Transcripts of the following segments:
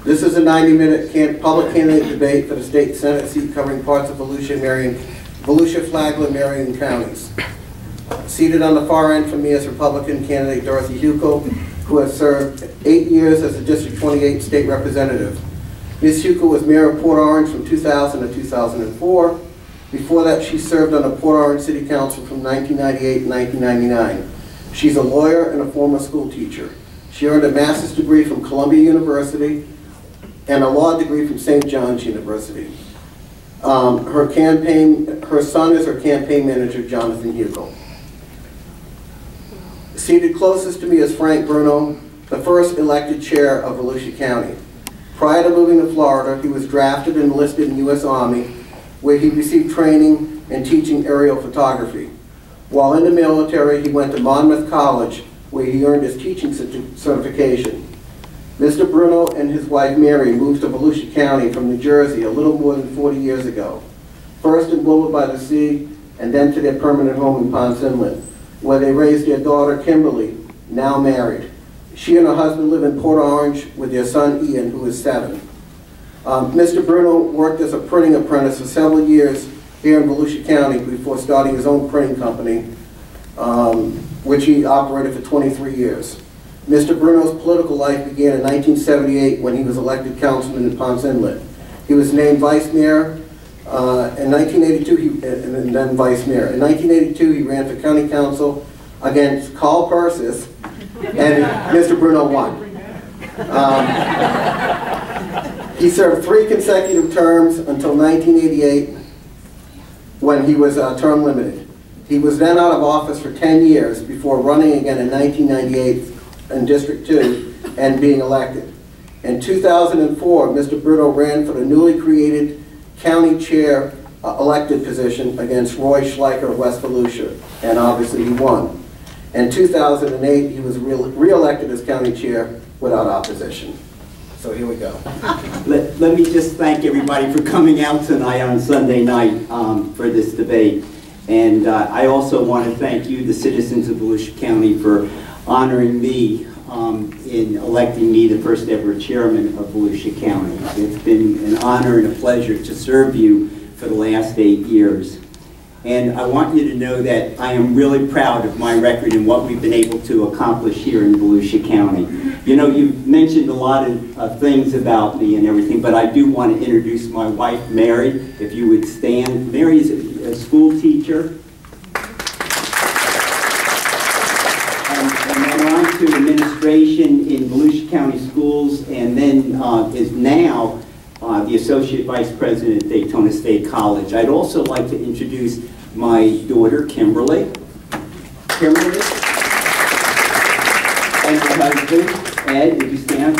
This is a 90-minute public candidate debate for the state Senate seat covering parts of Volusia, Flagler, and Marion counties. Seated on the far end from me is Republican candidate Dorothy Hukill, who has served 8 years as a District 28 state representative. Ms. Hukill was mayor of Port Orange from 2000 to 2004. Before that, she served on the Port Orange City Council from 1998 to 1999. She's a lawyer and a former school teacher. She earned a master's degree from Columbia University and a law degree from St. John's University. Her son is her campaign manager, Jonathan Hukill. Seated closest to me is Frank Bruno, the first elected chair of Volusia County. Prior to moving to Florida, he was drafted and enlisted in the U.S. Army, where he received training and teaching aerial photography. While in the military, he went to Monmouth College, where he earned his teaching certification. Mr. Bruno and his wife Mary moved to Volusia County from New Jersey a little more than 40 years ago. First in Willard by the Sea, and then to their permanent home in Ponce Inlet, where they raised their daughter Kimberly, now married. She and her husband live in Port Orange with their son Ian, who is 7. Mr. Bruno worked as a printing apprentice for several years here in Volusia County before starting his own printing company, which he operated for 23 years. Mr. Bruno's political life began in 1978 when he was elected councilman in Ponce Inlet. He was named vice mayor in 1982, and then vice mayor. In 1982, he ran for county council against Carl Persis, and Mr. Bruno won. He served 3 consecutive terms until 1988, when he was term limited. He was then out of office for 10 years before running again in 1998 in District 2 and being elected. In 2004, Mr. Bruno ran for the newly created county chair elected position against Roy Schleicher of West Volusia, and obviously he won. In 2008, he was re-elected as county chair without opposition. So here we go. Let me just thank everybody for coming out tonight on Sunday night for this debate. And I also want to thank you, the citizens of Volusia County, for honoring me in electing me the first ever chairman of Volusia County. It's been an honor and a pleasure to serve you for the last 8 years. And I want you to know that I am really proud of my record and what we've been able to accomplish here in Volusia County. You know, you've mentioned a lot of things about me and everything, but I do want to introduce my wife, Mary, if you would stand. Mary is a school teacher. And then on to administration in Volusia County Schools, and then is now the Associate Vice President at Daytona State College. I'd also like to introduce my daughter, Kimberly. Kimberly. And her husband, Ed, would you stand?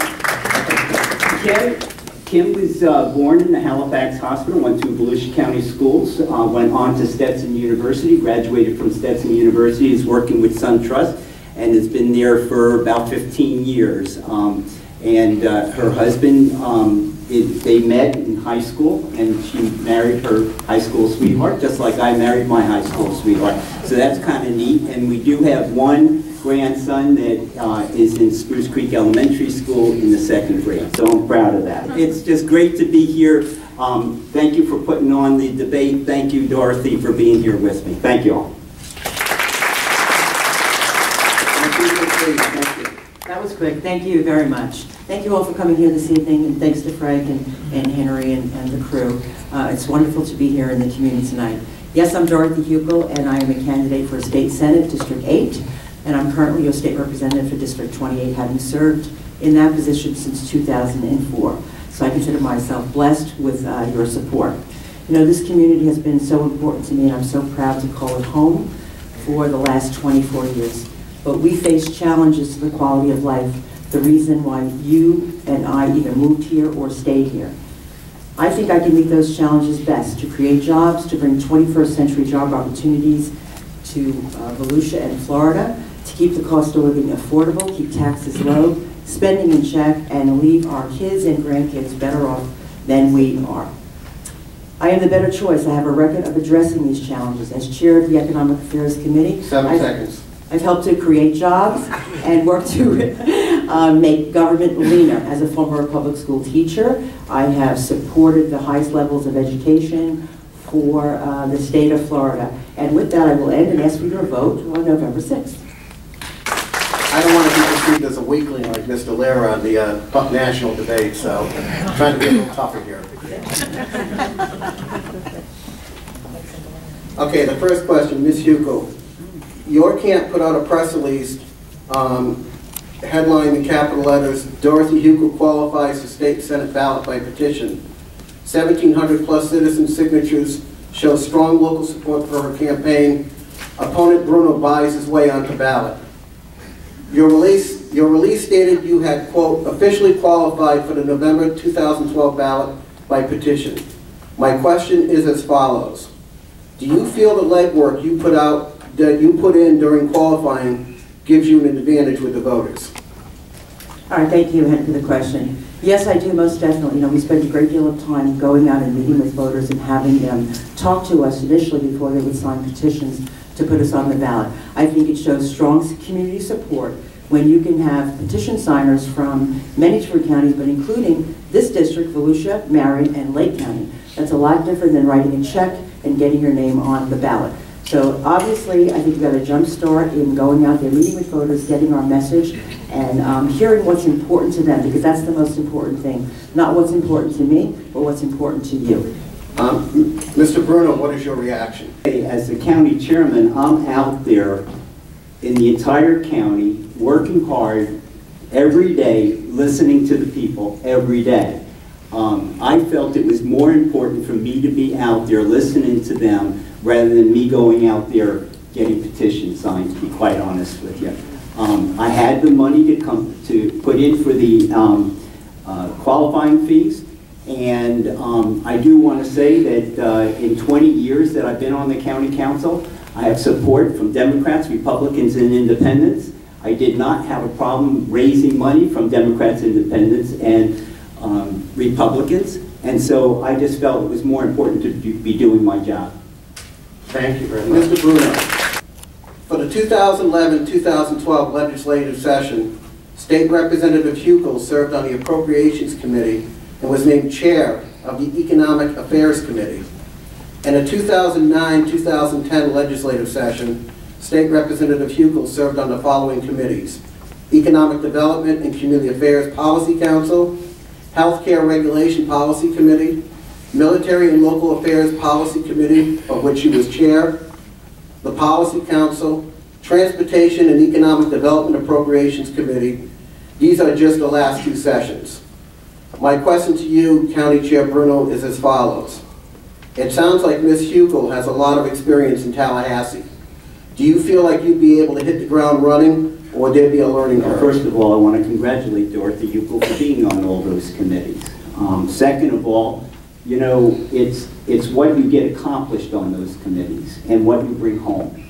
Kim was born in the Halifax Hospital, went to Volusia County Schools, went on to Stetson University, graduated from Stetson University, is working with SunTrust, and has been there for about 15 years. Her husband, they met in high school, and she married her high school sweetheart, just like I married my high school sweetheart. So that's kind of neat. And we do have one grandson that is in Spruce Creek Elementary School in the 2nd grade. So I'm proud of that. It's just great to be here. Thank you for putting on the debate. Thank you, Dorothy, for being here with me. Thank you all. That was quick. Thank you very much. Thank you all for coming here this evening, and thanks to Frank and Henry and the crew. It's wonderful to be here in the community tonight. Yes, I'm Dorothy Hukill, and I am a candidate for State Senate, District 8, and I'm currently your state representative for District 28, having served in that position since 2004. So I consider myself blessed with your support. You know, this community has been so important to me, and I'm so proud to call it home for the last 24 years. But we face challenges to the quality of life, the reason why you and I either moved here or stayed here. I think I can meet those challenges best, to create jobs, to bring 21st century job opportunities to Volusia and Florida, to keep the cost of living affordable, keep taxes low, spending in check, and leave our kids and grandkids better off than we are. I am the better choice. I have a record of addressing these challenges. As chair of the Economic Affairs Committee, 7 seconds. I've helped to create jobs and work to make government leaner. As a former public school teacher, I have supported the highest levels of education for the state of Florida. And with that, I will end and ask for your vote on November 6th. I don't want to be perceived as a weakling like Mr. Lehrer on the national debate, so I'm trying to be a little tougher here. Okay, the first question, Ms. Hukill. Your camp put out a press release headline in capital letters, Dorothy Hukill qualifies for state Senate ballot by petition. 1,700 plus citizen signatures show strong local support for her campaign. Opponent Bruno buys his way onto ballot. Your release stated you had, quote, officially qualified for the November 2012 ballot by petition. My question is as follows. Do you feel the legwork you put in during qualifying gives you an advantage with the voters? All right, thank you, Henry, for the question. Yes, I do, most definitely. You know, we spend a great deal of time going out and meeting with voters and having them talk to us initially before they would sign petitions to put us on the ballot. I think it shows strong community support when you can have petition signers from many different counties, but including this district, Volusia, Marion, and Lake County. That's a lot different than writing a check and getting your name on the ballot. So obviously, I think we've got a jump start in going out there, meeting with voters, getting our message, and hearing what's important to them, because that's the most important thing. Not what's important to me, but what's important to you. Mr. Bruno, what is your reaction? As the county chairman, I'm out there in the entire county, working hard every day, listening to the people every day. I felt it was more important for me to be out there listening to them rather than me going out there getting petitions signed, to be quite honest with you. I had the money to put in for the qualifying fees, and I do want to say that in 20 years that I've been on the county council, I have support from Democrats, Republicans, and Independents. I did not have a problem raising money from Democrats, Independents, and Republicans, and so I just felt it was more important to be doing my job. Thank you very much. Mr. Bruno, for the 2011-2012 legislative session, State Representative Hukill served on the Appropriations Committee and was named chair of the Economic Affairs Committee. In the 2009-2010 legislative session, State Representative Hukill served on the following committees: Economic Development and Community Affairs Policy Council, Healthcare Regulation Policy Committee, Military and Local Affairs Policy Committee, of which she was chair, the Policy Council, Transportation and Economic Development Appropriations Committee. These are just the last two sessions. My question to you, County Chair Bruno, is as follows. It sounds like Ms. Hukill has a lot of experience in Tallahassee. Do you feel like you'd be able to hit the ground running, or would there be a learning curve? First of all, I want to congratulate Dorothy Hukill for being on all those committees. Second of all, you know, it's what you get accomplished on those committees and what you bring home.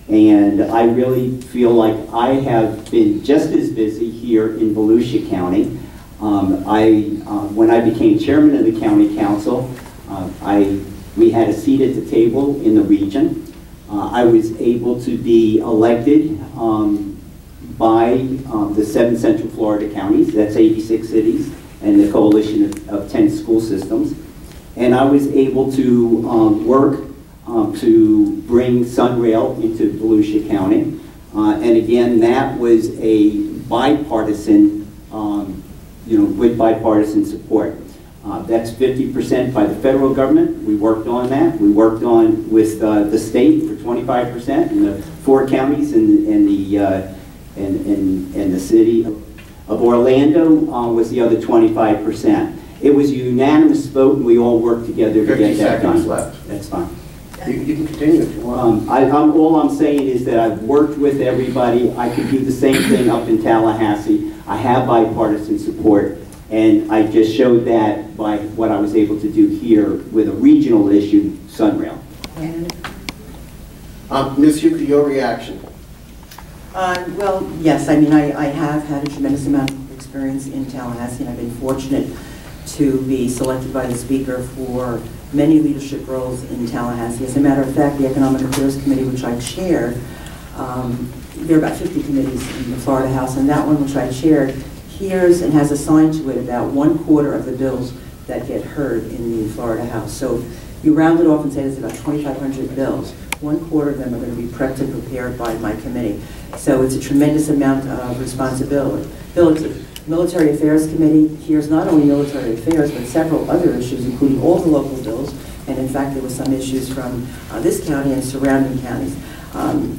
And I really feel like I have been just as busy here in Volusia County. When I became chairman of the county council, we had a seat at the table in the region. I was able to be elected by the 7 Central Florida counties, that's 86 cities, and the coalition of 10 school systems. And I was able to work to bring Sunrail into Volusia County. And again, that was a bipartisan, with bipartisan support. That's 50% by the federal government. We worked on that. We worked on with the state for 25%, and the 4 counties and the city of Orlando was the other 25%. It was a unanimous vote, and we all worked together to get that done. 50 seconds left. That's fine. You can continue if you want. All I'm saying is that I've worked with everybody. I could do the same thing up in Tallahassee. I have bipartisan support, and I just showed that by what I was able to do here with a regional issue, Sunrail. Ms. Hukill, your reaction? Well, yes, I mean, I have had a tremendous amount of experience in Tallahassee, and I've been fortunate to be selected by the Speaker for many leadership roles in Tallahassee. As a matter of fact, the Economic Affairs Committee, which I chair, there are about 50 committees in the Florida House, and that one, which I chaired, hears and has assigned to it about 1/4 of the bills that get heard in the Florida House. So if you round it off and say there's about 2,500 bills, 1/4 of them are going to be prepped and prepared by my committee. So it's a tremendous amount of responsibility. Military Affairs Committee hears not only military affairs, but several other issues, including all the local bills. And in fact, there were some issues from this county and surrounding counties.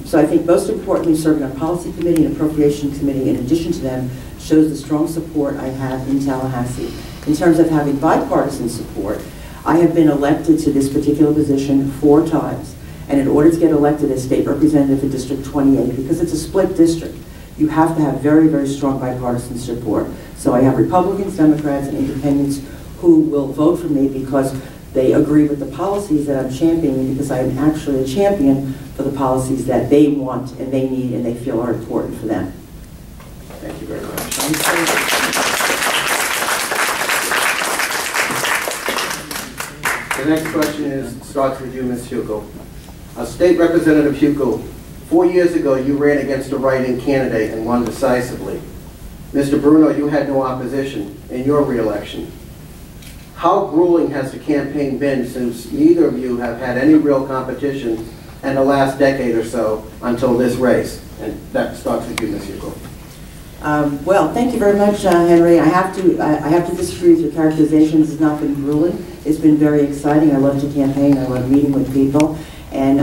So I think most importantly, serving on Policy Committee and Appropriation Committee, in addition to them, shows the strong support I have in Tallahassee. In terms of having bipartisan support, I have been elected to this particular position 4 times. And in order to get elected as state representative in District 28, because it's a split district, you have to have very, very strong bipartisan support. So I have Republicans, Democrats, and independents who will vote for me because they agree with the policies that I'm championing, because I am actually a champion for the policies that they want and they need and they feel are important for them. Thank you very much. The next question starts with you, Ms. Hukill. State Representative Hukill, 4 years ago you ran against a write-in candidate and won decisively. Mr. Bruno, you had no opposition in your re-election. How grueling has the campaign been since neither of you have had any real competition in the last decade or so until this race? And that starts with you, Ms. Hukill. Well, thank you very much, Henry. I have to disagree with your characterization. This has not been grueling. It's been very exciting. I love to campaign. I love meeting with people. And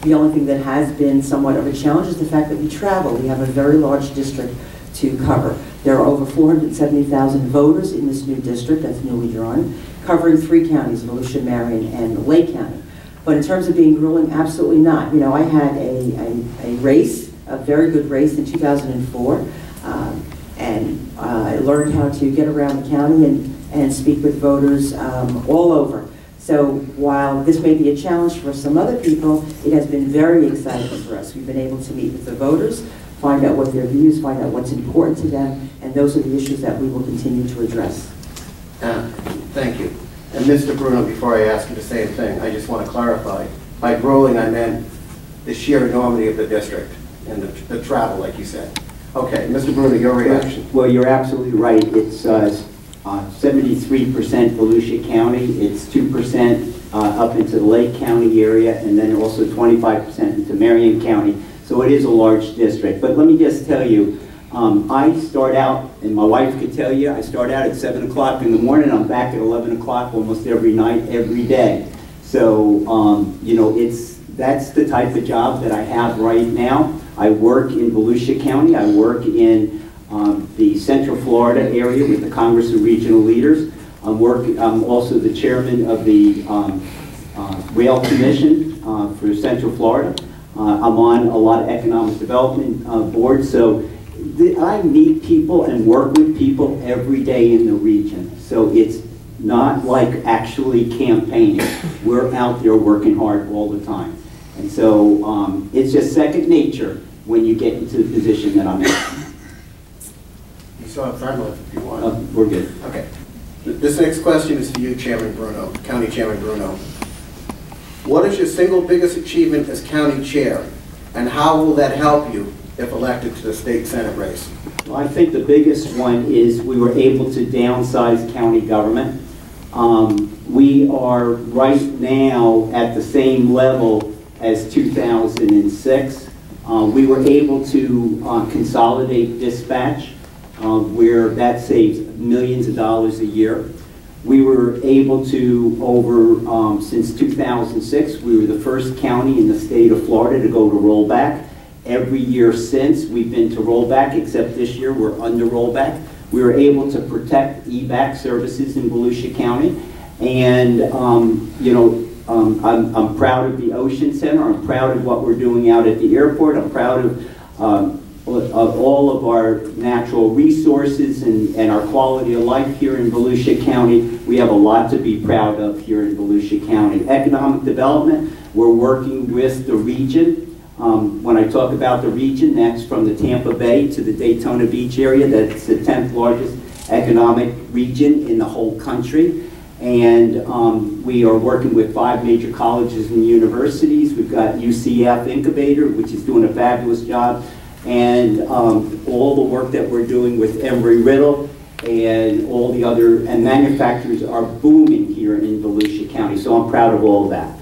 the only thing that has been somewhat of a challenge is the fact that we travel. We have a very large district to cover. There are over 470,000 voters in this new district that's newly drawn, covering 3 counties, Volusia, Marion, and Lake County. But in terms of being grueling, absolutely not. You know, I had a race, a very good race in 2004, and I learned how to get around the county and speak with voters all over. So while this may be a challenge for some other people, it has been very exciting for us. We've been able to meet with the voters, find out what their views, find out what's important to them, and those are the issues that we will continue to address. Thank you. And Mr. Bruno, before I ask you the same thing, I just want to clarify. By grueling, I meant the sheer enormity of the district and the travel, like you said. Okay, Mr. Bruno, your reaction. Well, you're absolutely right. It's 73% Volusia County. It's 2% up into the Lake County area, and then also 25% into Marion County. So it is a large district. But let me just tell you, I start out, and my wife could tell you, I start out at 7 o'clock in the morning. I'm back at 11 o'clock almost every night, every day. So, you know, that's the type of job that I have right now. I work in Volusia County. I work in the Central Florida area with the Congress of Regional Leaders. I'm also the chairman of the Rail Commission for Central Florida. I'm on a lot of economic development boards, so I meet people and work with people every day in the region. So it's not like actually campaigning. We're out there working hard all the time. And so it's just second nature when you get into the position that I'm in. You still have time left if you want. We're good. Okay. This next question is for you, Chairman Bruno, County Chairman Bruno. What is your single biggest achievement as county chair, and how will that help you if elected to the state senate race? Well, I think the biggest one is we were able to downsize county government. We are right now at the same level as 2006. We were able to consolidate dispatch, where that saves millions of dollars a year. We were able to, since 2006, we were the first county in the state of Florida to go to rollback. Every year since, we've been to rollback, except this year we're under rollback. We were able to protect EVAC services in Volusia County. And, you know, I'm proud of the Ocean Center. I'm proud of what we're doing out at the airport. I'm proud of all of our natural resources and our quality of life here in Volusia County. We have a lot to be proud of here in Volusia County. Economic development, we're working with the region. When I talk about the region, that's from the Tampa Bay to the Daytona Beach area. That's the 10th largest economic region in the whole country. And we are working with 5 major colleges and universities. We've got UCF Incubator, which is doing a fabulous job and all the work that we're doing with Embry-Riddle and all the other, and manufacturers are booming here in Volusia County, so I'm proud of all of that.